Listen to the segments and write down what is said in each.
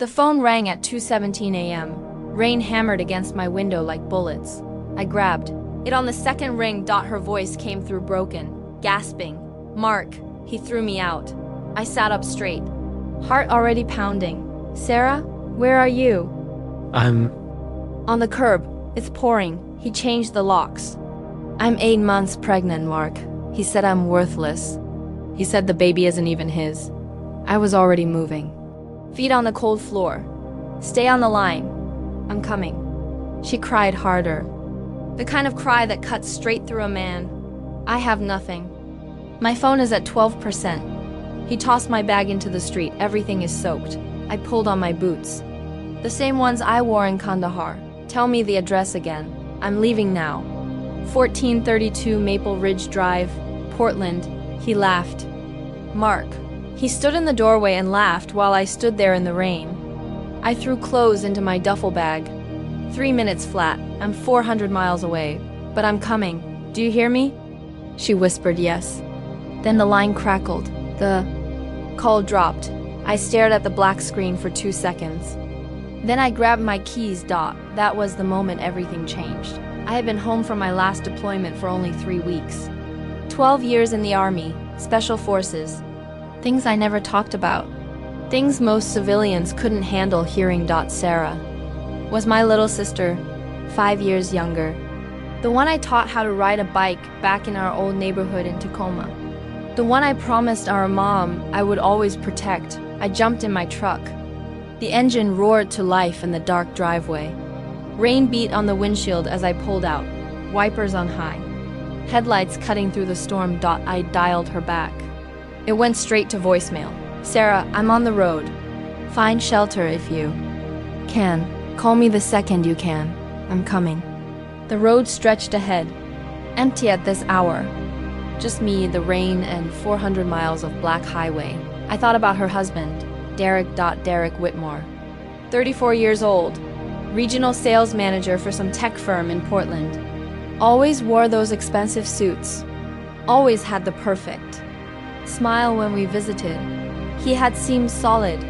The phone rang at 2:17 a.m. Rain hammered against my window like bullets. I grabbed it on the second ring. Her voice came through broken, gasping. Mark, he threw me out. I sat up straight, heart already pounding. Sarah, where are you? I'm On the curb. It's pouring. He changed the locks. I'm 8 months pregnant, Mark. He said I'm worthless. He said the baby isn't even his. I was already moving. Feet on the cold floor. Stay on the line. I'm coming. She cried harder. The kind of cry that cuts straight through a man. I have nothing. My phone is at 12%. He tossed my bag into the street. Everything is soaked. I pulled on my boots. The same ones I wore in Kandahar. Tell me the address again. I'm leaving now. 1432 Maple Ridge Drive, Portland. He laughed. Mark. He stood in the doorway and laughed while I stood there in the rain. I threw clothes into my duffel bag. 3 minutes flat. I'm 400 miles away. But I'm coming. Do you hear me? She whispered yes. Then the line crackled. The call dropped. I stared at the black screen for 2 seconds. Then I grabbed my keys. That was the moment everything changed. I had been home from my last deployment for only 3 weeks. 12 years in the Army, Special Forces. Things I never talked about. Things most civilians couldn't handle hearing. Sarah was my little sister, 5 years younger. The one I taught how to ride a bike back in our old neighborhood in Tacoma. The one I promised our mom I would always protect. I jumped in my truck. The engine roared to life in the dark driveway. Rain beat on the windshield as I pulled out, wipers on high. Headlights cutting through the storm. I dialed her back. It went straight to voicemail. Sarah, I'm on the road. Find shelter if you can. Call me the second you can. I'm coming. The road stretched ahead, empty at this hour. Just me, the rain, and 400 miles of black highway. I thought about her husband, Derek Whitmore. 34 years old, regional sales manager for some tech firm in Portland. Always wore those expensive suits. Always had the perfect smile when we visited. He had seemed solid,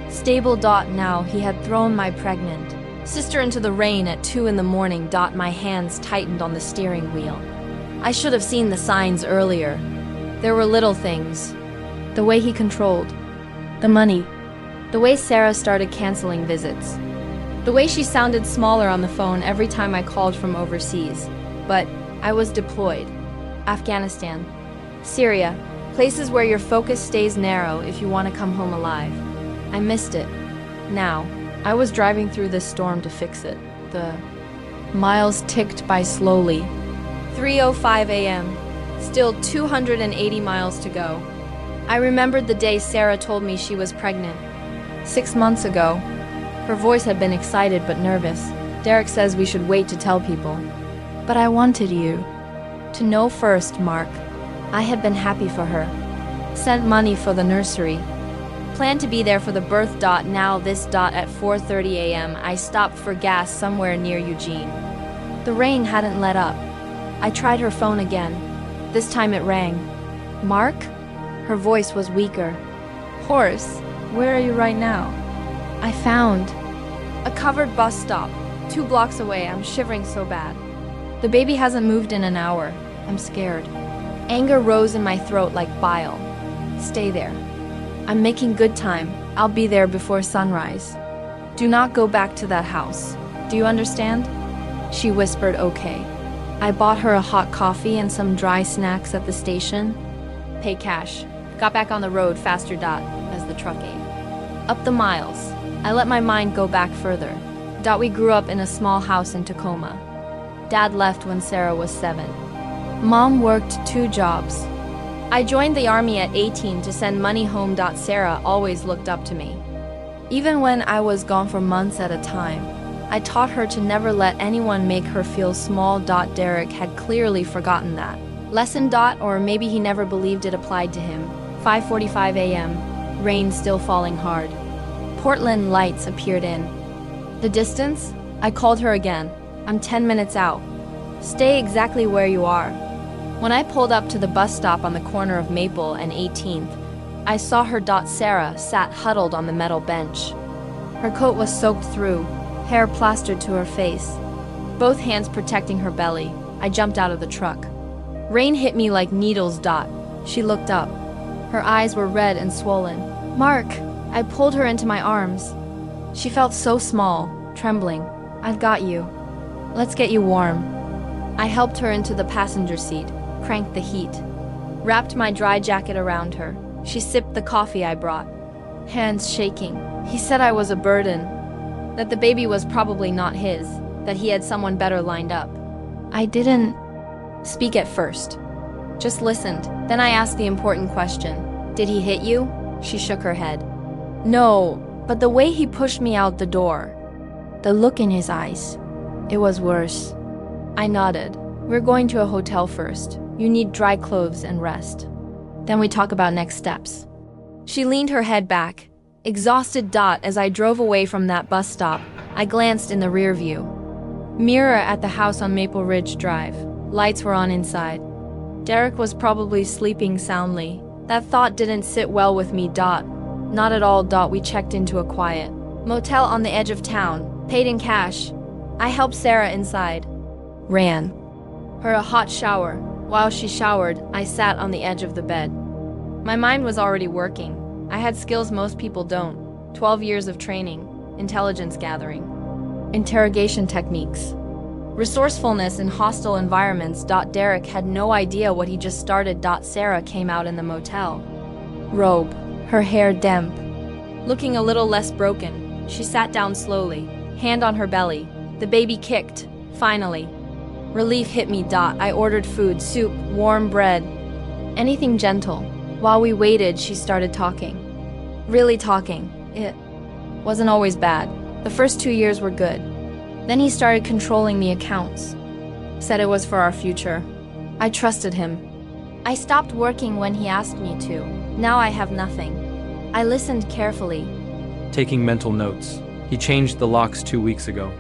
stable. Now he had thrown my pregnant sister into the rain at 2 in the morning. My hands tightened on the steering wheel. I should have seen the signs earlier. There were little things. The way he controlled. The money. The way Sarah started canceling visits. The way she sounded smaller on the phone every time I called from overseas. But I was deployed. Afghanistan. Syria. Places where your focus stays narrow if you want to come home alive. I missed it. Now, I was driving through this storm to fix it. The miles ticked by slowly. 3:05 a.m. Still 280 miles to go. I remembered the day Sarah told me she was pregnant. 6 months ago. Her voice had been excited but nervous. Derek says we should wait to tell people. But I wanted you to know first, Mark. I had been happy for her. Sent money for the nursery. Planned to be there for the birth. Now this. At 4:30 a.m. I stopped for gas somewhere near Eugene. The rain hadn't let up. I tried her phone again. This time it rang. Mark? Her voice was weaker. Horace, where are you right now? I found a covered bus stop, 2 blocks away. I'm shivering so bad. The baby hasn't moved in an hour. I'm scared. Anger rose in my throat like bile. Stay there. I'm making good time. I'll be there before sunrise. Do not go back to that house. Do you understand? She whispered, okay. I bought her a hot coffee and some dry snacks at the station. Pay cash. Got back on the road faster. As the truck ate up the miles. I let my mind go back further. We grew up in a small house in Tacoma. Dad left when Sarah was 7. Mom worked 2 jobs. I joined the Army at 18 to send money home. Sarah always looked up to me. Even when I was gone for months at a time, I taught her to never let anyone make her feel small. Derek had clearly forgotten that lesson. Or maybe he never believed it applied to him. 5:45 a.m. Rain still falling hard. Portland lights appeared in the distance. I called her again. I'm 10 minutes out. Stay exactly where you are. When I pulled up to the bus stop on the corner of Maple and 18th, I saw her. Sarah sat huddled on the metal bench. Her coat was soaked through, hair plastered to her face, both hands protecting her belly. I jumped out of the truck. Rain hit me like needles. She looked up. Her eyes were red and swollen. Mark! I pulled her into my arms. She felt so small, trembling. I've got you. Let's get you warm. I helped her into the passenger seat, cranked the heat, wrapped my dry jacket around her. She sipped the coffee I brought, hands shaking. He said I was a burden, that the baby was probably not his, that he had someone better lined up. I didn't speak at first, just listened. Then I asked the important question. Did he hit you? She shook her head. No, but the way he pushed me out the door, the look in his eyes, it was worse. I nodded. We're going to a hotel first. You need dry clothes and rest. Then we talk about next steps. She leaned her head back, exhausted. As I drove away from that bus stop, I glanced in the rear view mirror at the house on Maple Ridge Drive. Lights were on inside. Derek was probably sleeping soundly. That thought didn't sit well with me. Not at all. We checked into a quiet motel on the edge of town, paid in cash. I helped Sarah inside, ran her a hot shower. While she showered, I sat on the edge of the bed. My mind was already working. I had skills most people don't. 12 years of training, intelligence gathering, interrogation techniques, resourcefulness in hostile environments. Derek had no idea what he just started. Sarah came out in the motel robe, her hair damp, looking a little less broken. She sat down slowly, hand on her belly. The baby kicked, finally. Relief hit me. I ordered food, soup, warm bread, anything gentle. While we waited, she started talking. Really talking. It wasn't always bad. The first 2 years were good. Then he started controlling the accounts. Said it was for our future. I trusted him. I stopped working when he asked me to. Now I have nothing. I listened carefully, taking mental notes. He changed the locks 2 weeks ago.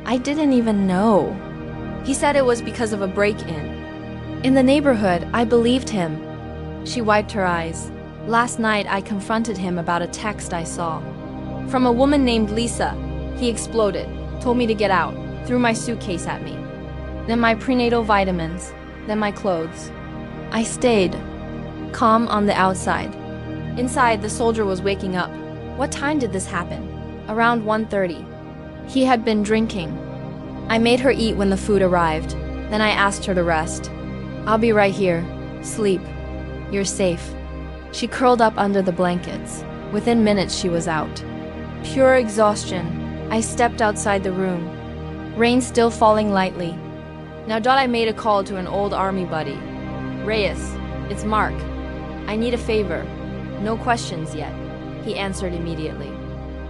I didn't even know. He said it was because of a break-in in the neighborhood. I believed him. She wiped her eyes. Last night I confronted him about a text I saw from a woman named Lisa. He exploded, told me to get out, threw my suitcase at me. Then my prenatal vitamins, then my clothes. I stayed, calm on the outside. Inside, the soldier was waking up. What time did this happen? Around 1:30. He had been drinking. I made her eat when the food arrived. Then I asked her to rest. I'll be right here. Sleep. You're safe. She curled up under the blankets. Within minutes, she was out. Pure exhaustion. I stepped outside the room. Rain still falling lightly. Now I made a call to an old army buddy. Reyes, it's Mark. I need a favor. No questions yet. He answered immediately.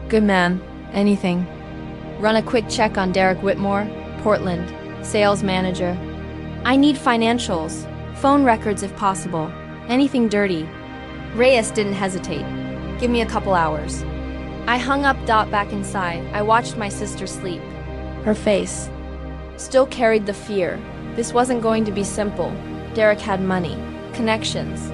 Good man. Anything. Run a quick check on Derek Whitmore, Portland, sales manager. I need financials, phone records if possible, anything dirty. Reyes didn't hesitate. Give me a couple hours. I hung up. Back inside, I watched my sister sleep. Her face still carried the fear. This wasn't going to be simple. Derek had money, connections,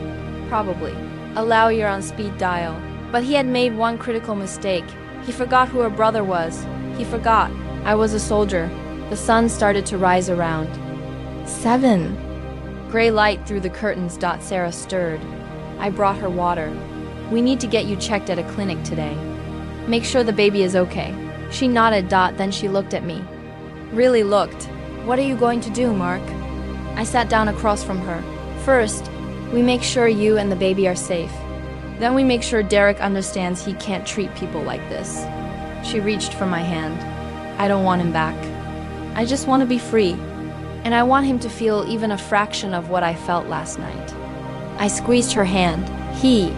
probably. Allow you're on speed dial. But he had made one critical mistake. He forgot who her brother was. He forgot I was a soldier. The sun started to rise around 7. Gray light through the curtains. Sarah stirred. I brought her water. We need to get you checked at a clinic today. Make sure the baby is okay. She nodded. Then she looked at me. Really looked. What are you going to do, Mark? I sat down across from her. First, we make sure you and the baby are safe. Then we make sure Derek understands he can't treat people like this. She reached for my hand. I don't want him back. I just want to be free. And I want him to feel even a fraction of what I felt last night. I squeezed her hand. He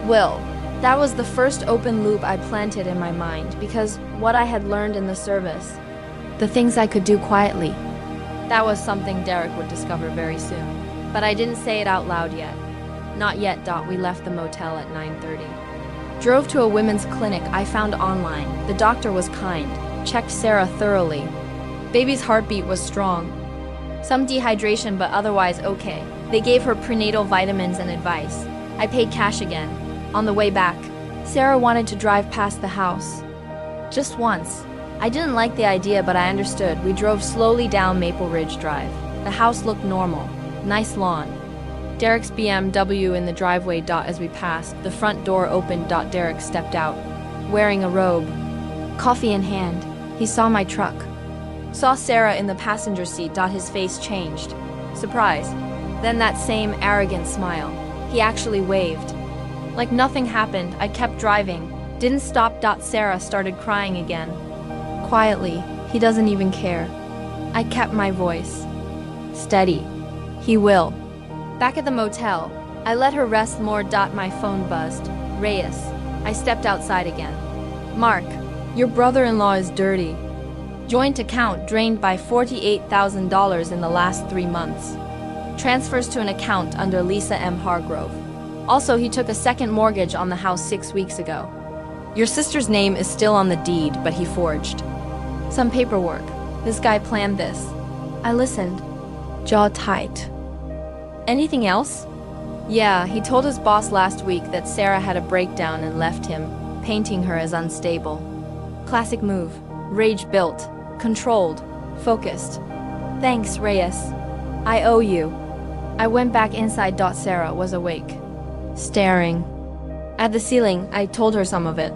will. That was the first open loop I planted in my mind, because what I had learned in the service, the things I could do quietly, that was something Derek would discover very soon. But I didn't say it out loud yet. Not yet. We left the motel at 9:30. Drove to a women's clinic I found online. The doctor was kind, checked Sarah thoroughly. Baby's heartbeat was strong. Some dehydration, but otherwise okay. They gave her prenatal vitamins and advice. I paid cash again. On the way back, Sarah wanted to drive past the house. Just once. I didn't like the idea, but I understood. We drove slowly down Maple Ridge Drive. The house looked normal. Nice lawn. Derek's BMW in the driveway. As we passed, the front door opened. Derek stepped out, wearing a robe, coffee in hand. He saw my truck. Saw Sarah in the passenger seat. His face changed. Surprise. Then that same arrogant smile. He actually waved. Like nothing happened. I kept driving. Didn't stop. Sarah started crying again. Quietly. He doesn't even care. I kept my voice steady. He will. Back at the motel, I let her rest more. My phone buzzed. Reyes. I stepped outside again. Mark, your brother-in-law is dirty. Joint account drained by $48,000 in the last 3 months. Transfers to an account under Lisa M. Hargrove. Also, he took a second mortgage on the house 6 weeks ago. Your sister's name is still on the deed, but he forged some paperwork. This guy planned this. I listened, jaw tight. Anything else? Yeah, he told his boss last week that Sarah had a breakdown and left him, painting her as unstable. Classic move. Rage built, controlled, focused. Thanks, Reyes. I owe you. I went back inside. Sarah was awake, staring at the ceiling. I told her some of it.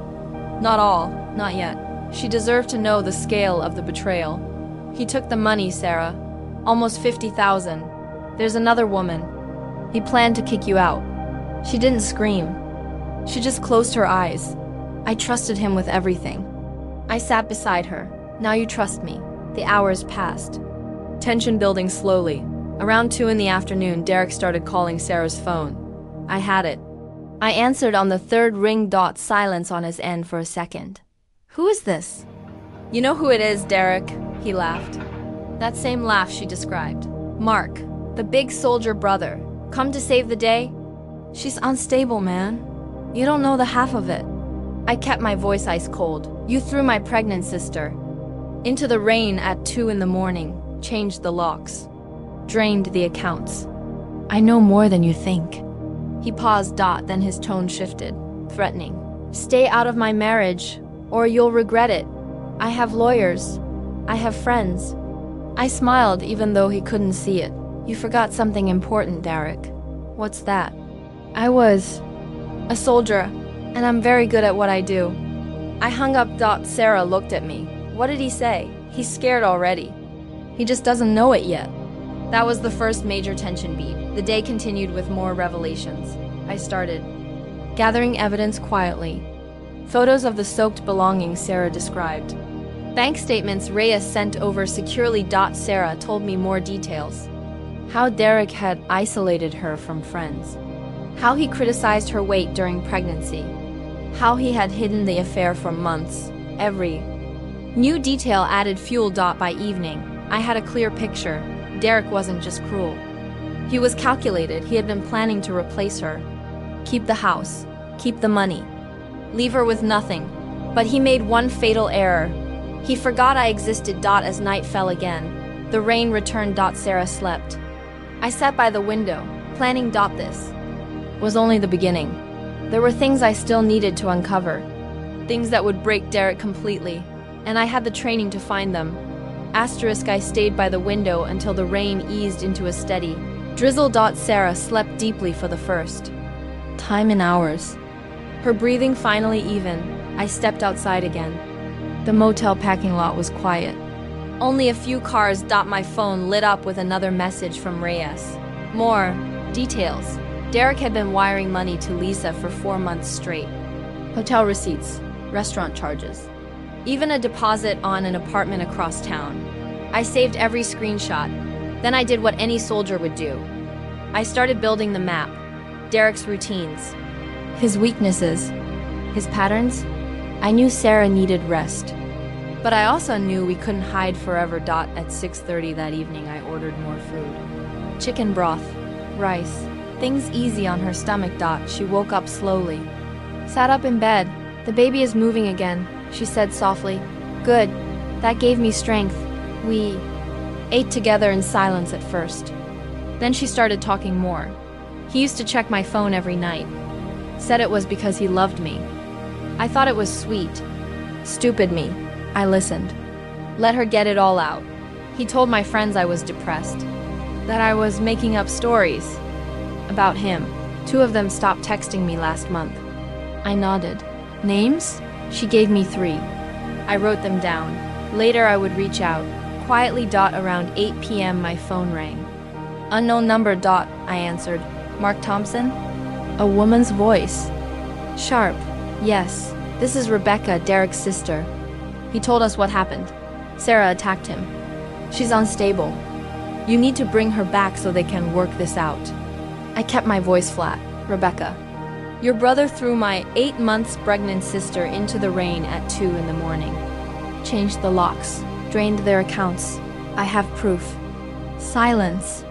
Not all, not yet. She deserved to know the scale of the betrayal. He took the money, Sarah. Almost $50,000. There's another woman. He planned to kick you out. She didn't scream. She just closed her eyes. I trusted him with everything. I sat beside her. Now you trust me. The hours passed. Tension building slowly. Around 2 in the afternoon, Derek started calling Sarah's phone. I had it. I answered on the 3rd ring. Silence on his end for a second. Who is this? You know who it is, Derek. He laughed. That same laugh she described. Mark, the big soldier brother. Come to save the day? She's unstable, man. You don't know the half of it. I kept my voice ice cold. You threw my pregnant sister into the rain at 2 in the morning, changed the locks, drained the accounts. I know more than you think. He paused. Then his tone shifted, threatening. Stay out of my marriage, or you'll regret it. I have lawyers. I have friends. I smiled even though he couldn't see it. You forgot something important, Derek. What's that? I was a soldier, and I'm very good at what I do. I hung up. Sarah looked at me. What did he say? He's scared already. He just doesn't know it yet. That was the first major tension beat. The day continued with more revelations. I started gathering evidence quietly. Photos of the soaked belongings Sarah described. Bank statements Reyes sent over securely. Sarah told me more details. How Derek had isolated her from friends. How he criticized her weight during pregnancy. How he had hidden the affair for months. Every new detail added fuel. By evening, I had a clear picture. Derek wasn't just cruel. He was calculated. He had been planning to replace her. Keep the house. Keep the money. Leave her with nothing. But he made one fatal error. He forgot I existed. As night fell again, the rain returned. Sarah slept. I sat by the window, planning. This was only the beginning. There were things I still needed to uncover. Things that would break Derek completely. And I had the training to find them. Asterisk. I stayed by the window until the rain eased into a steady drizzle. Sarah slept deeply for the first time in hours. Her breathing finally even. I stepped outside again. The motel parking lot was quiet. Only a few cars. My phone lit up with another message from Reyes. More details. Derek had been wiring money to Lisa for 4 months straight. Hotel receipts, restaurant charges, even a deposit on an apartment across town. I saved every screenshot. Then I did what any soldier would do. I started building the map. Derek's routines, his weaknesses, his patterns. I knew Sarah needed rest. But I also knew we couldn't hide forever. At 6:30 that evening, I ordered more food. Chicken broth, rice, things easy on her stomach. She woke up slowly. Sat up in bed. The baby is moving again, she said softly. Good. That gave me strength. We ate together in silence at first. Then she started talking more. He used to check my phone every night. Said it was because he loved me. I thought it was sweet. Stupid me. I listened. Let her get it all out. He told my friends I was depressed, that I was making up stories about him. 2 of them stopped texting me last month. I nodded. Names? She gave me 3. I wrote them down. Later I would reach out. Quietly. Around 8 p.m. my phone rang. Unknown number. I answered. Mark Thompson? A woman's voice. Sharp. Yes. This is Rebecca, Derek's sister. He told us what happened. Sarah attacked him. She's unstable. You need to bring her back so they can work this out. I kept my voice flat. Rebecca. Your brother threw my 8 months pregnant sister into the rain at 2 in the morning. Changed the locks. Drained their accounts. I have proof. Silence.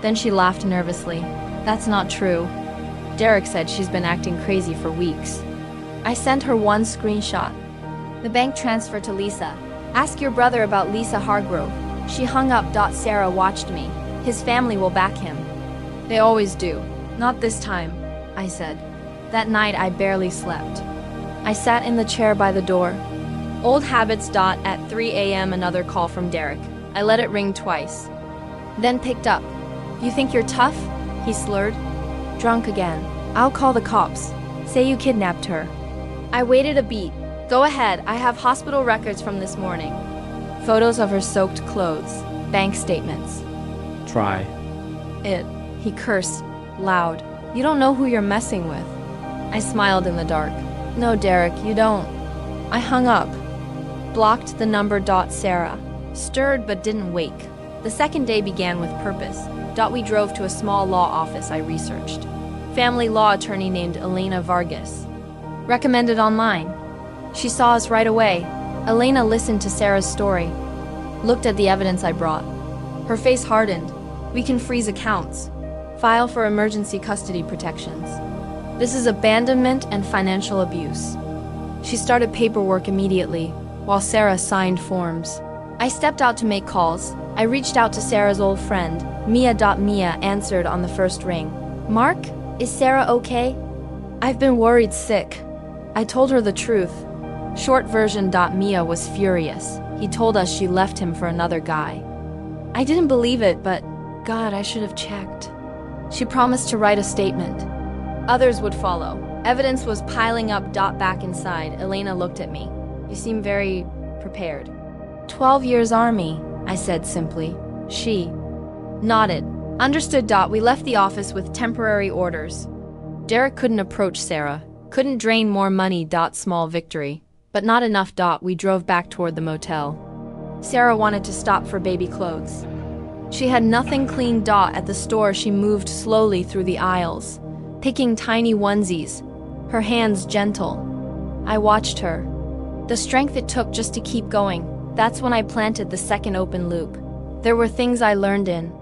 Then she laughed nervously. That's not true. Derek said she's been acting crazy for weeks. I sent her one screenshot. The bank transfer to Lisa. Ask your brother about Lisa Hargrove. She hung up. Sarah watched me. His family will back him. They always do. Not this time, I said. That night I barely slept. I sat in the chair by the door. Old habits. At 3 a.m. another call from Derek. I let it ring twice. Then picked up. You think you're tough? He slurred. Drunk again. I'll call the cops. Say you kidnapped her. I waited a beat. Go ahead, I have hospital records from this morning. Photos of her soaked clothes. Bank statements. Try. It. He cursed. Loud. You don't know who you're messing with. I smiled in the dark. No, Derek, you don't. I hung up. Blocked the number. Sarah. Stirred but didn't wake. The second day began with purpose. We drove to a small law office I researched. Family law attorney named Elena Vargas. Recommended online. She saw us right away. Elena listened to Sarah's story. Looked at the evidence I brought. Her face hardened. We can freeze accounts. File for emergency custody protections. This is abandonment and financial abuse. She started paperwork immediately, while Sarah signed forms. I stepped out to make calls. I reached out to Sarah's old friend. Mia. Mia answered on the first ring. Mark? Is Sarah okay? I've been worried sick. I told her the truth. Short version. Mia was furious. He told us she left him for another guy. I didn't believe it, but God, I should have checked. She promised to write a statement. Others would follow. Evidence was piling up. Back inside, Elena looked at me. You seem very prepared. 12 years Army, I said simply. She nodded. Understood. We left the office with temporary orders. Derek couldn't approach Sarah. Couldn't drain more money. Small victory. But not enough. We drove back toward the motel. Sarah wanted to stop for baby clothes. She had nothing clean. At the store she moved slowly through the aisles, picking tiny onesies, her hands gentle. I watched her. The strength it took just to keep going. That's when I planted the second open loop. There were things I learned in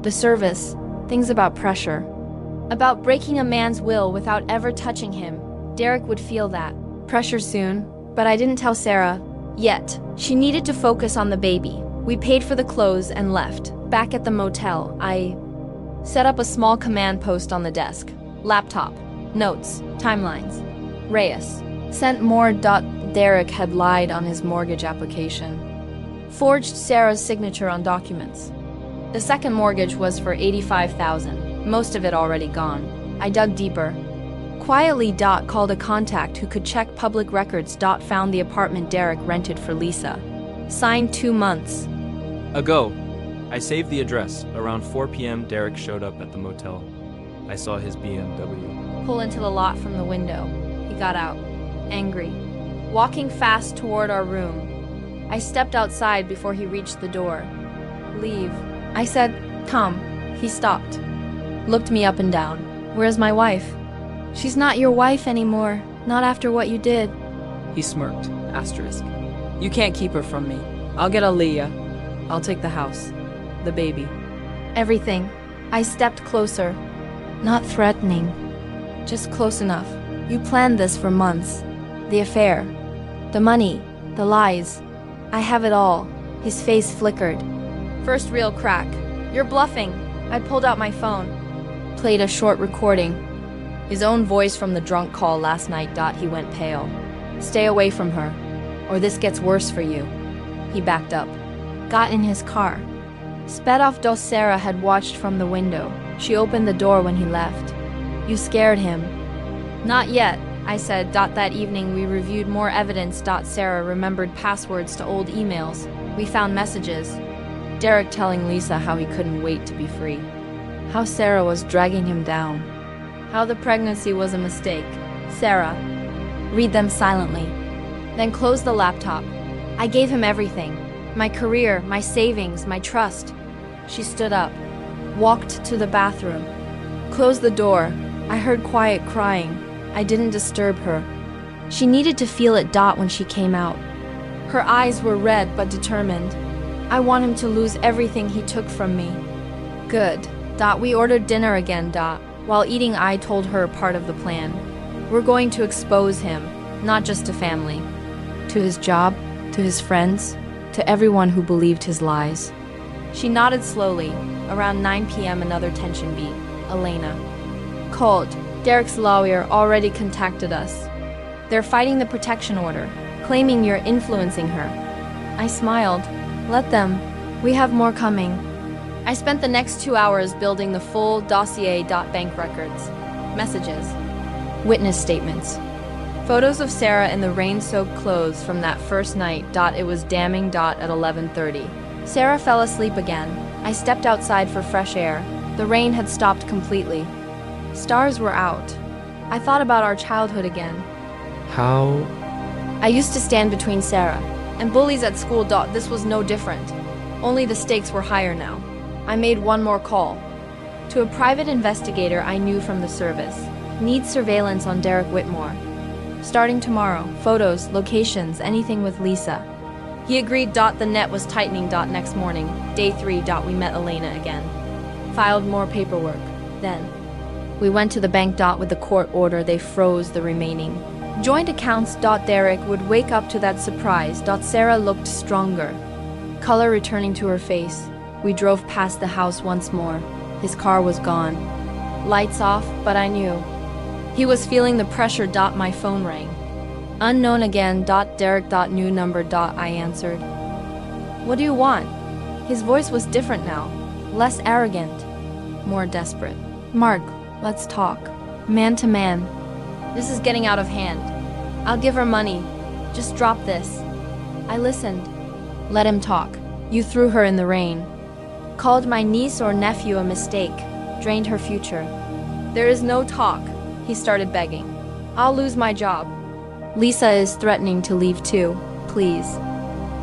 the service, things about pressure, about breaking a man's will without ever touching him. Derek would feel that pressure soon, but I didn't tell Sarah yet. She needed to focus on the baby. We paid for the clothes and left. Back at the motel, I set up a small command post on the desk. Laptop, notes, timelines. Reyes. Sent more. Derek had lied on his mortgage application. Forged Sarah's signature on documents. The second mortgage was for $85,000, most of it already gone. I dug deeper. Quietly. Called a contact who could check public records. Found the apartment Derek rented for Lisa. Signed 2 months ago. I saved the address. Around 4 p.m. Derek showed up at the motel. I saw his BMW. Pull into the lot from the window. He got out, angry, walking fast toward our room. I stepped outside before he reached the door. Leave. I said, come. He stopped. Looked me up and down. Where's my wife? She's not your wife anymore. Not after what you did. He smirked. Asterisk. You can't keep her from me. I'll get Aaliyah. I'll take the house. The baby. Everything. I stepped closer. Not threatening. Just close enough. You planned this for months. The affair. The money. The lies. I have it all. His face flickered. First real crack. You're bluffing. I pulled out my phone. Played a short recording. His own voice from the drunk call last night. He went pale. Stay away from her. or this gets worse for you. He backed up, got in his car, sped off. Sarah had watched from the window. She opened the door when he left. You scared him. Not yet, I said. That evening we reviewed more evidence. Sarah remembered passwords to old emails. We found messages. Derek telling Lisa how he couldn't wait to be free. How Sarah was dragging him down. How the pregnancy was a mistake. Sarah. Read them silently. Then close the laptop. I gave him everything. My career, my savings, my trust. She stood up, walked to the bathroom, closed the door. I heard quiet crying. I didn't disturb her. She needed to feel it. When she came out, her eyes were red but determined. I want him to lose everything he took from me. Good. We ordered dinner again. While eating, I told her part of the plan. We're going to expose him, not just to family, to his job, to his friends, to everyone who believed his lies. She nodded slowly. Around 9 p.m. another tension beat. Elena called. Derek's lawyer already contacted us. They're fighting the protection order, claiming you're influencing her. I smiled. Let them. We have more coming. I spent the next 2 hours building the full dossier. Bank records, messages, witness statements, photos of Sarah in the rain-soaked clothes from that first night. It was damning. At 11:30, Sarah fell asleep again. I stepped outside for fresh air. The rain had stopped completely. Stars were out. I thought about our childhood again. How? I used to stand between Sarah and bullies at school. This was no different. Only the stakes were higher now. I made one more call. To a private investigator I knew from the service. Needs surveillance on Derek Whitmore. Starting tomorrow. Photos, locations, anything with Lisa. He agreed. The net was tightening. Next morning, day 3. We met Elena again. Filed more paperwork. Then we went to the bank. With the court order, they froze the remaining joint accounts. Derek would wake up to that surprise. Sarah looked stronger, color returning to her face. We drove past the house once more. His car was gone. Lights off, but I knew. He was feeling the pressure. My phone rang. Unknown again. Derek. New number. I answered. What do you want? His voice was different now. Less arrogant. More desperate. Mark, let's talk. Man to man. This is getting out of hand. I'll give her money. Just drop this. I listened. Let him talk. You threw her in the rain. Called my niece or nephew a mistake. Drained her future. There is no talk. He started begging. I'll lose my job. Lisa is threatening to leave too. Please.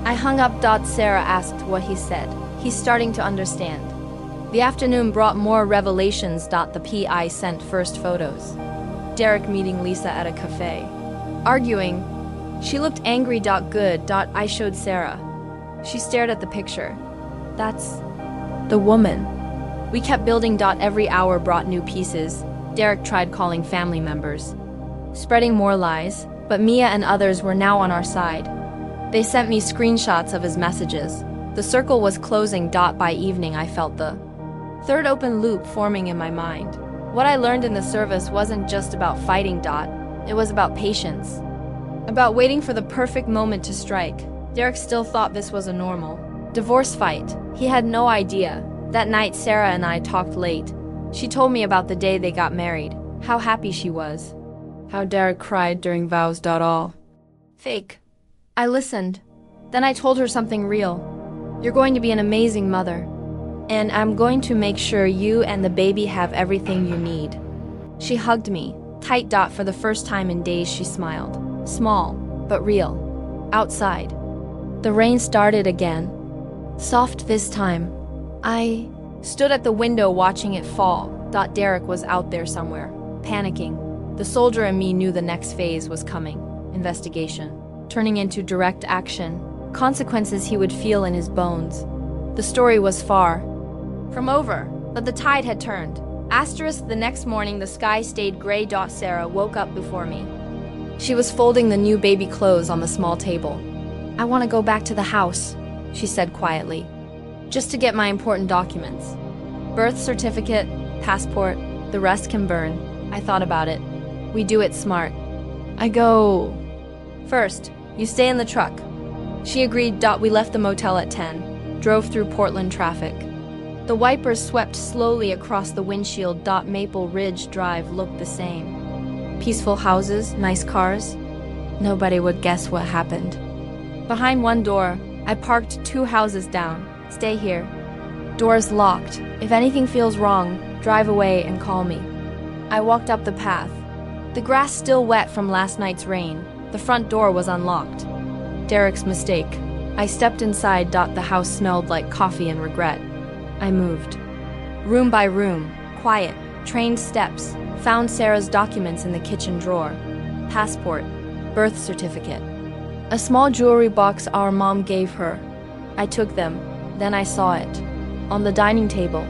I hung up. Sarah asked what he said. He's starting to understand. The afternoon brought more revelations. The PI sent first photos. Derek meeting Lisa at a cafe. Arguing. She looked angry. Good. I showed Sarah. She stared at the picture. That's the woman. We kept building. Every hour brought new pieces. Derek tried calling family members, spreading more lies, but Mia and others were now on our side. They sent me screenshots of his messages. The circle was closing. By evening, I felt the third open loop forming in my mind. What I learned in the service wasn't just about fighting. It was about patience. About waiting for the perfect moment to strike. Derek still thought this was a normal divorce fight. He had no idea. That night, Sarah and I talked late. She told me about the day they got married. How happy she was. How Derek cried during vows. All fake. I listened. Then I told her something real. You're going to be an amazing mother. And I'm going to make sure you and the baby have everything you need. She hugged me, tight. For the first time in days, she smiled. Small, but real. Outside. The rain started again. Soft this time. I stood at the window watching it fall. Derek was out there somewhere, panicking. The soldier in me knew the next phase was coming. Investigation. Turning into direct action. Consequences he would feel in his bones. The story was far from over, but the tide had turned. Asterisk. The next morning, the sky stayed gray. Sarah woke up before me. She was folding the new baby clothes on the small table. I want to go back to the house, she said quietly, just to get my important documents. Birth certificate, passport, the rest can burn. I thought about it. We do it smart. I go. First, You stay in the truck. She agreed. We left the motel at 10, drove through Portland traffic. The wipers swept slowly across the windshield. Maple Ridge Drive looked the same. Peaceful houses, nice cars. Nobody would guess what happened. Behind one door, I parked 2 houses down. Stay here. Doors locked. If anything feels wrong, drive away and call me. I walked up the path. The grass still wet from last night's rain. The front door was unlocked. Derek's mistake. I stepped inside. The house smelled like coffee and regret. I moved. Room by room, quiet, trained steps, found Sarah's documents in the kitchen drawer. Passport, birth certificate. A small jewelry box our mom gave her. I took them, then I saw it. On the dining table.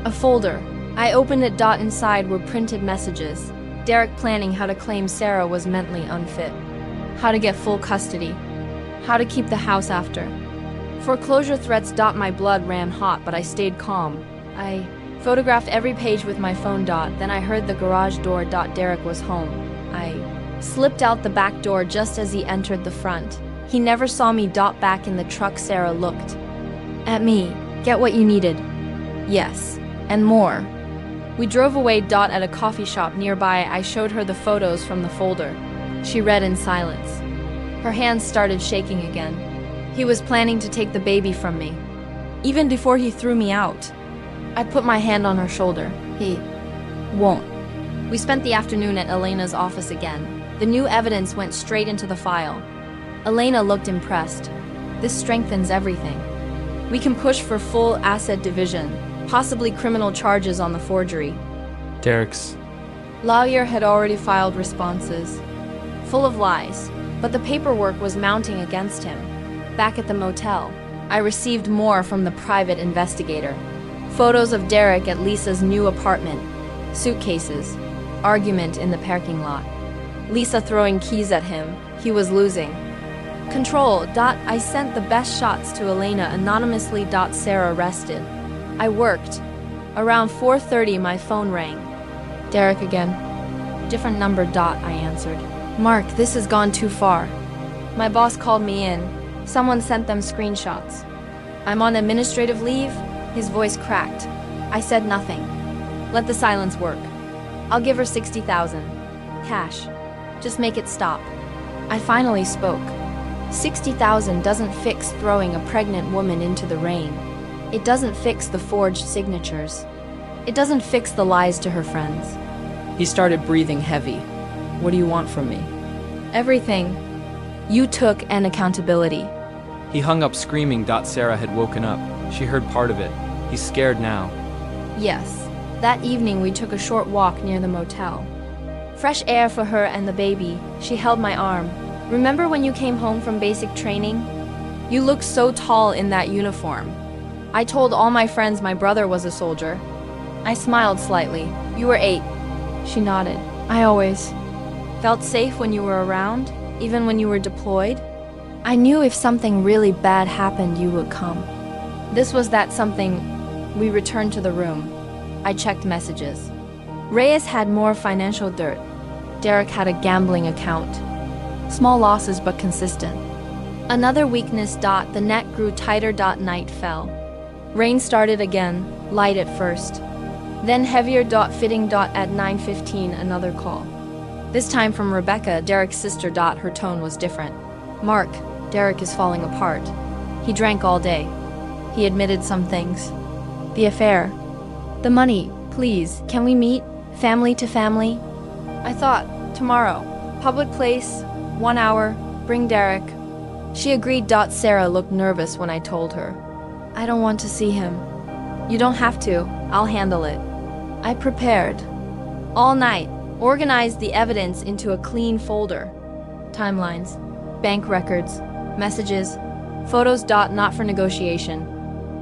A folder. I opened it. Inside were printed messages. Derek planning how to claim Sarah was mentally unfit. How to get full custody. How to keep the house after. Foreclosure threats. My blood ran hot, but I stayed calm. I photographed every page with my phone. Then I heard the garage door. Derek was home. I slipped out the back door just as he entered the front. He never saw me. Back in the truck, Sarah looked at me. Get what you needed. Yes, and more. We drove away. At a coffee shop nearby, I showed her the photos from the folder. She read in silence. Her hands started shaking again. He was planning to take the baby from me, even before he threw me out. I put my hand on her shoulder. He won't. We spent the afternoon at Elena's office again. The new evidence went straight into the file. Elena looked impressed. This strengthens everything. We can push for full asset division, possibly criminal charges on the forgery. Derek's lawyer had already filed responses, full of lies, but the paperwork was mounting against him. Back at the motel, I received more from the private investigator. Photos of Derek at Lisa's new apartment, suitcases, argument in the parking lot. Lisa throwing keys at him. He was losing control. I sent the best shots to Elena anonymously. Sarah rested. I worked. Around 4:30 my phone rang. Derek again. Different number. I answered. Mark, this has gone too far. My boss called me in. Someone sent them screenshots. I'm on administrative leave. His voice cracked. I said nothing. Let the silence work. I'll give her 60,000. Cash. Just make it stop. I finally spoke. 60,000 doesn't fix throwing a pregnant woman into the rain. It doesn't fix the forged signatures. It doesn't fix the lies to her friends. He started breathing heavy. What do you want from me? Everything. You took an accountability. He hung up screaming. Sarah had woken up. She heard part of it. He's scared now. Yes. That evening we took a short walk near the motel. Fresh air for her and the baby. She held my arm. Remember when you came home from basic training? You looked so tall in that uniform. I told all my friends my brother was a soldier. I smiled slightly. You were 8. She nodded. I always felt safe when you were around, even when you were deployed. I knew if something really bad happened, you would come. This was that something. We returned to the room. I checked messages. Reyes had more financial dirt. Derek had a gambling account. Small losses but consistent. Another weakness. The net grew tighter. Night fell. Rain started again, light at first. Then heavier. Fitting. At 9:15 another call. This time from Rebecca, Derek's sister. Her tone was different. Mark, Derek is falling apart. He drank all day. He admitted some things. The affair. The money. Please, can we meet? Family to family? I thought, tomorrow. Public place, 1 hour, bring Derek. She agreed. Sarah looked nervous when I told her. I don't want to see him. You don't have to. I'll handle it. I prepared. All night, organized the evidence into a clean folder. Timelines, bank records, messages, photos. Not for negotiation.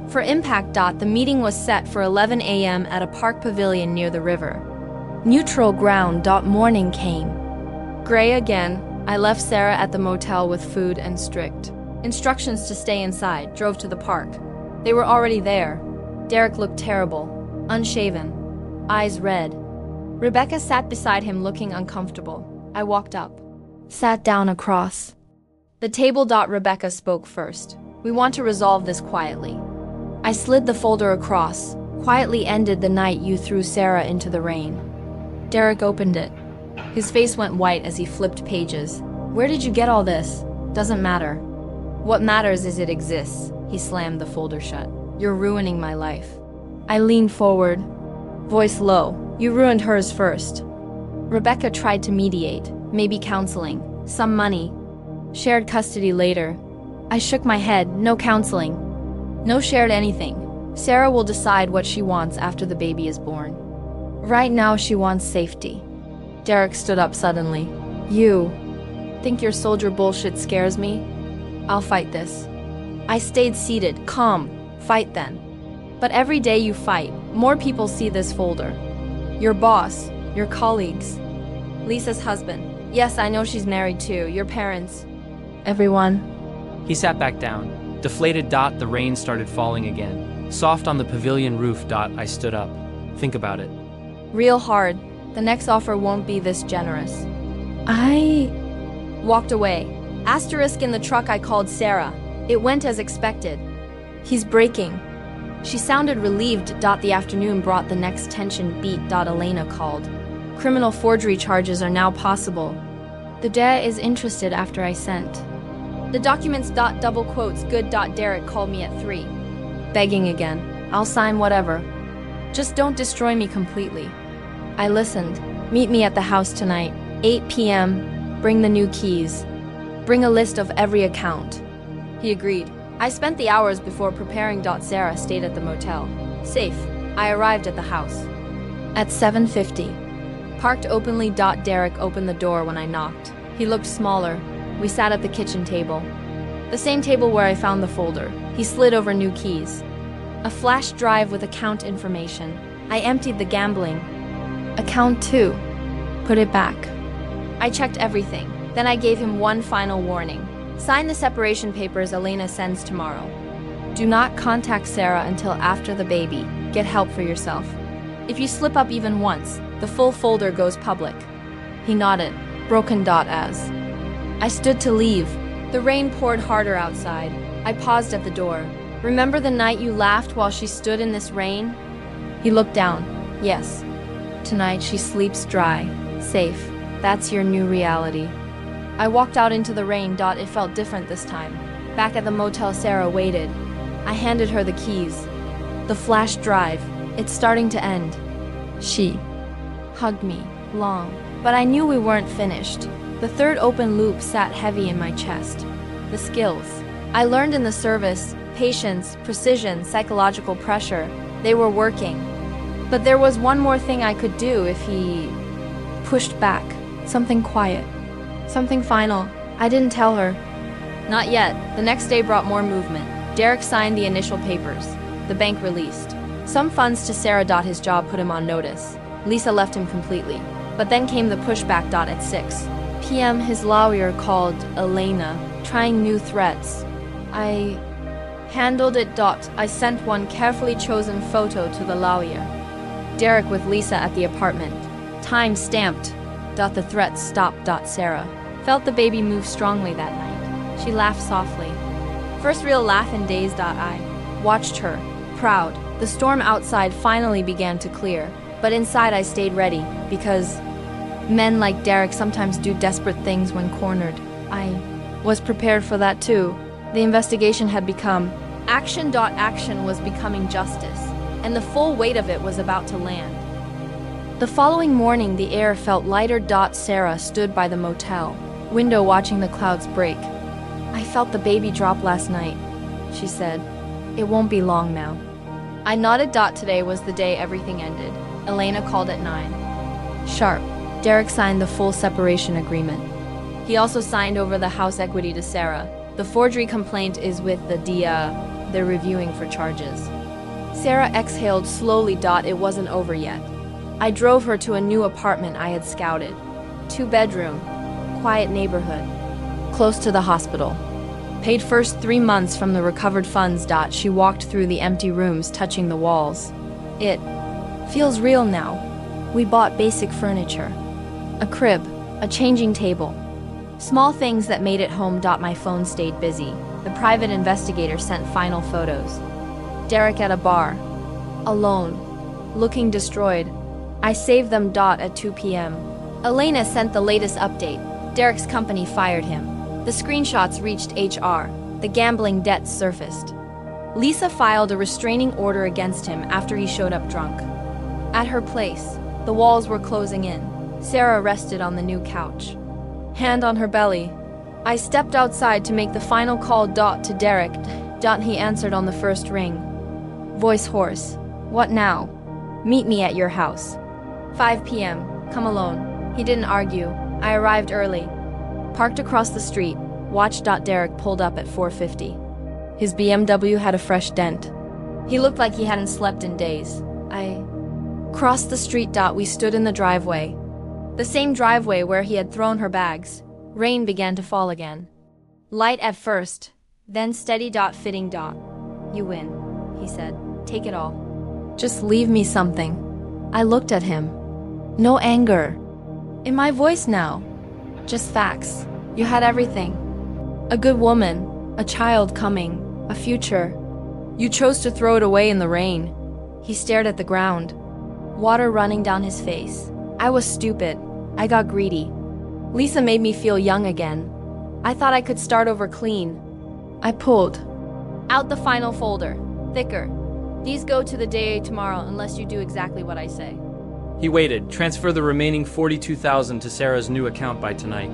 For impact. The meeting was set for 11 a.m. at a park pavilion near the river. Neutral ground. Morning came. Gray again. I left Sarah at the motel with food and strict instructions to stay inside. Drove to the park. They were already there. Derek looked terrible, unshaven, eyes red. Rebecca sat beside him looking uncomfortable. I walked up, sat down across. The table. Rebecca spoke first. We want to resolve this quietly. I slid the folder across. Quietly ended the night you threw Sarah into the rain. Derek opened it. His face went white as he flipped pages. Where did you get all this? Doesn't matter. What matters is it exists. He slammed the folder shut. You're ruining my life. I leaned forward, voice low. You ruined hers first. Rebecca tried to mediate, maybe counseling, some money, shared custody later. I shook my head. No counseling. No shared anything. Sarah will decide what she wants after the baby is born. Right now she wants safety. Derek stood up suddenly. You think your soldier bullshit scares me? I'll fight this. I stayed seated, calm. Fight then. But every day you fight, more people see this folder. Your boss, your colleagues, Lisa's husband. Yes, I know she's married too. Your parents. Everyone. He sat back down. Deflated. The rain started falling again. Soft on the pavilion roof. I stood up. Think about it. Real hard. The next offer won't be this generous. I walked away. Asterisk in the truck. I called Sarah. It went as expected. He's breaking. She sounded relieved. The afternoon brought the next tension beat. Elena called. Criminal forgery charges are now possible. The DA is interested after I sent. The documents. Double quotes. Good. Derek called me at 3. Begging again. I'll sign whatever. Just don't destroy me completely. I listened. Meet me at the house tonight, 8 p.m. Bring the new keys. Bring a list of every account. He agreed. I spent the hours before preparing. Sarah stayed at the motel. Safe. I arrived at the house. At 7:50. Parked openly. Derek opened the door when I knocked. He looked smaller. We sat at the kitchen table. The same table where I found the folder. He slid over new keys. A flash drive with account information. I emptied the gambling. Account 2. Put it back. I checked everything. Then I gave him one final warning. Sign the separation papers Elena sends tomorrow. Do not contact Sarah until after the baby. Get help for yourself. If you slip up even once, the full folder goes public. He nodded. Broken. As I stood to leave, the rain poured harder outside. I paused at the door. Remember the night you laughed while she stood in this rain? He looked down. Yes. Tonight she sleeps dry, safe. That's your new reality. I walked out into the rain. It felt different this time. Back at the motel, Sarah waited. I handed her the keys. The flash drive. It's starting to end. She hugged me, long, but I knew we weren't finished. The third open loop sat heavy in my chest. The skills I learned in the service, patience, precision, psychological pressure, they were working. But there was one more thing I could do if he pushed back. Something quiet. Something final. I didn't tell her. Not yet. The next day brought more movement. Derek signed the initial papers. The bank released some funds to Sarah. His job put him on notice. Lisa left him completely. But then came the pushback. At 6 p.m. his lawyer called Elena, trying new threats. I handled it. I sent one carefully chosen photo to the lawyer. Derek with Lisa at the apartment. Time stamped. The threats stopped. Sarah felt the baby move strongly that night. She laughed softly. First real laugh in days. I watched her, proud. The storm outside finally began to clear, but inside I stayed ready, because men like Derek sometimes do desperate things when cornered. I was prepared for that too. The investigation had become action. Action was becoming justice, and the full weight of it was about to land. The following morning, the air felt lighter. Sarah stood by the motel window watching the clouds break. I felt the baby drop last night, she said. It won't be long now. I nodded. Today was the day everything ended. Elena called at 9. Sharp. Derek signed the full separation agreement. He also signed over the house equity to Sarah. The forgery complaint is with the DA. They're reviewing for charges. Sarah exhaled slowly. It wasn't over yet. I drove her to a new apartment I had scouted. 2-bedroom, quiet neighborhood, close to the hospital. Paid first 3 months from the recovered funds. She walked through the empty rooms, touching the walls. It feels real now. We bought basic furniture. A crib, a changing table, Small things that made it home. My phone stayed busy. The private investigator sent final photos. Derek at a bar, alone, looking destroyed. I saved them. At 2 p.m. Elena sent the latest update. Derek's company fired him. The screenshots reached HR. The gambling debts surfaced. Lisa filed a restraining order against him after he showed up drunk. At her place, the walls were closing in. Sarah rested on the new couch, hand on her belly. I stepped outside to make the final call. To Derek. He answered on the first ring. Voice hoarse. What now? Meet me at your house. 5 p.m. Come alone. He didn't argue. I arrived early. Parked across the street. Watched. Derek pulled up at 4:50. His BMW had a fresh dent. He looked like he hadn't slept in days. I crossed the street. We stood in the driveway. The same driveway where he had thrown her bags. Rain began to fall again. Light at first, then steady. Fitting. You win, he said. Take it all. Just leave me something. I looked at him. No anger in my voice now. Just facts. You had everything. A good woman, a child coming, a future. You chose to throw it away in the rain. He stared at the ground, water running down his face. I was stupid. I got greedy. Lisa made me feel young again. I thought I could start over clean. I pulled out the final folder, thicker. These go to the DA tomorrow unless you do exactly what I say. He waited. Transfer the remaining $42,000 to Sarah's new account by tonight.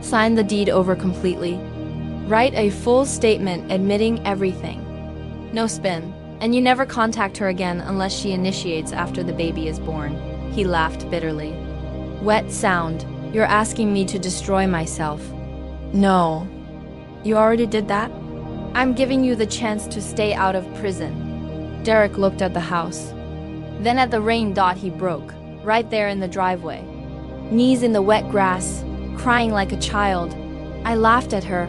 Sign the deed over completely. Write a full statement admitting everything. No spin. And you never contact her again unless she initiates after the baby is born. He laughed bitterly. Wet sound. You're asking me to destroy myself. No. You already did that? I'm giving you the chance to stay out of prison. Derek looked at the house. Then at the rain. He broke. Right there in the driveway. Knees in the wet grass, crying like a child. I laughed at her.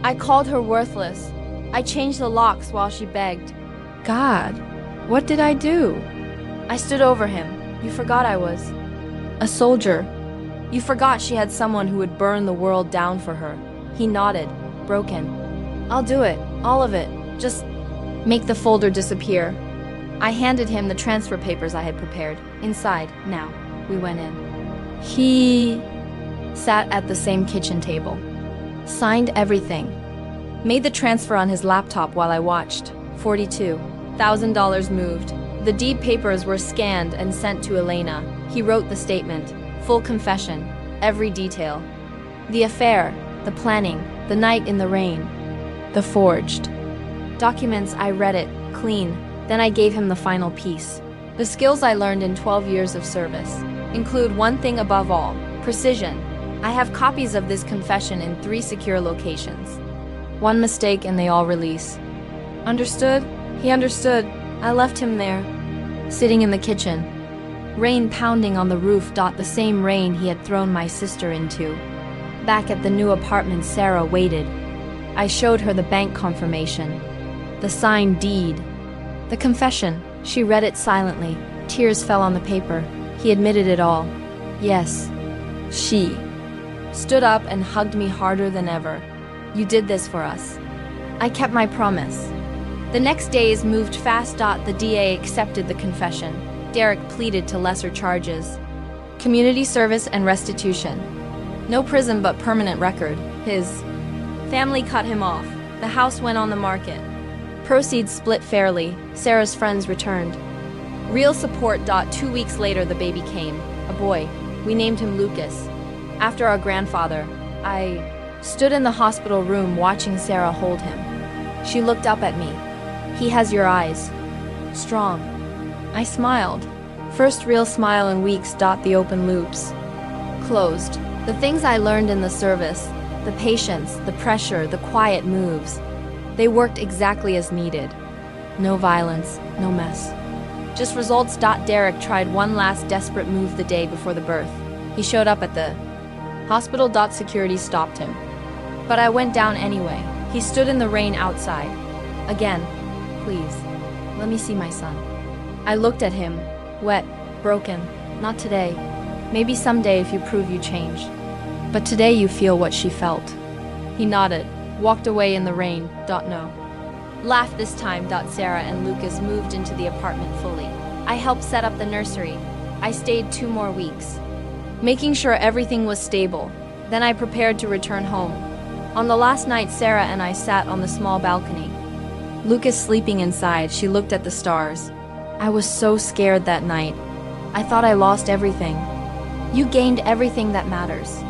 I called her worthless. I changed the locks while she begged. God, what did I do? I stood over him. You forgot I was a soldier. You forgot she had someone who would burn the world down for her. He nodded, broken. I'll do it, all of it. Just make the folder disappear. I handed him the transfer papers I had prepared. Inside, now. We went in. He sat at the same kitchen table. Signed everything. Made the transfer on his laptop while I watched. $42,000 moved. The deed papers were scanned and sent to Elena. He wrote the statement. Full confession. Every detail. The affair, the planning, the night in the rain. The forged documents. I read it, clean. Then I gave him the final piece. The skills I learned in 12 years of service include one thing above all, precision. I have copies of this confession in 3 secure locations. One mistake and they all release. Understood? He understood. I left him there, sitting in the kitchen. Rain pounding on the roof. The same rain he had thrown my sister into. Back at the new apartment, Sarah waited. I showed her the bank confirmation, the signed deed, the confession. She read it silently. Tears fell on the paper. He admitted it all. Yes, she stood up and hugged me harder than ever. You did this for us. I kept my promise. The next days moved fast. The DA accepted the confession. Derek pleaded to lesser charges. Community service and restitution. No prison but permanent record. His family cut him off. The house went on the market. Proceeds split fairly. Sarah's friends returned. Real support. 2 weeks later, the baby came. A boy. We named him Lucas, after our grandfather. I stood in the hospital room watching Sarah hold him. She looked up at me. He has your eyes. Strong. I smiled. First real smile in weeks. The open loops closed. The things I learned in the service, the patience, the pressure, the quiet moves, they worked exactly as needed. No violence, no mess. Just results. Derek tried one last desperate move the day before the birth. He showed up at the hospital. Security stopped him. But I went down anyway. He stood in the rain outside. Again. Please, let me see my son. I looked at him, wet, broken. Not today. Maybe someday if you prove you changed. But today you feel what she felt. He nodded, walked away in the rain. No. Laughed this time. Sarah and Lucas moved into the apartment fully. I helped set up the nursery. I stayed 2 more weeks, making sure everything was stable. Then I prepared to return home. On the last night, Sarah and I sat on the small balcony. Lucas sleeping inside, she looked at the stars. I was so scared that night. I thought I lost everything. You gained everything that matters.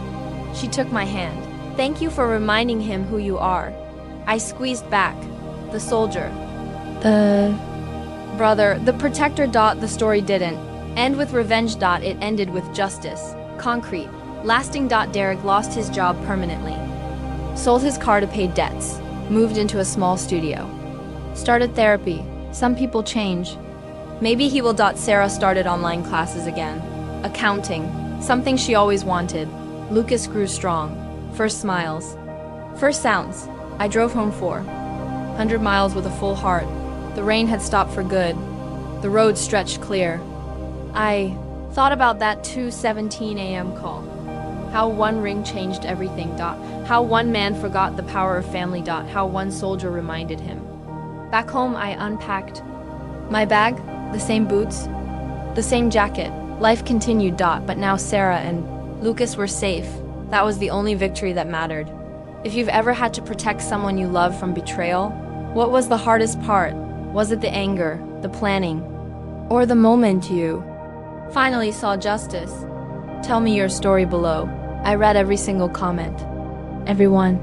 She took my hand. Thank you for reminding him who you are. I squeezed back. The soldier. The brother. The protector. The story didn't end with revenge. It ended with justice. Concrete. Lasting. Derek lost his job permanently. Sold his car to pay debts. Moved into a small studio. Started therapy. Some people change. Maybe he will. Sarah started online classes again. Accounting. Something she always wanted. Lucas grew strong. First smiles. First sounds. I drove home 400 miles with a full heart. The rain had stopped for good. The road stretched clear. I thought about that 2:17 a.m. call. How one ring changed everything. How one man forgot the power of family. How one soldier reminded him. Back home, I unpacked my bag, the same boots, the same jacket. Life continued. But now Sarah and Lucas were safe. That was the only victory that mattered. If you've ever had to protect someone you love from betrayal, what was the hardest part? Was it the anger, the planning, or the moment you finally saw justice? Tell me your story below. I read every single comment. Everyone.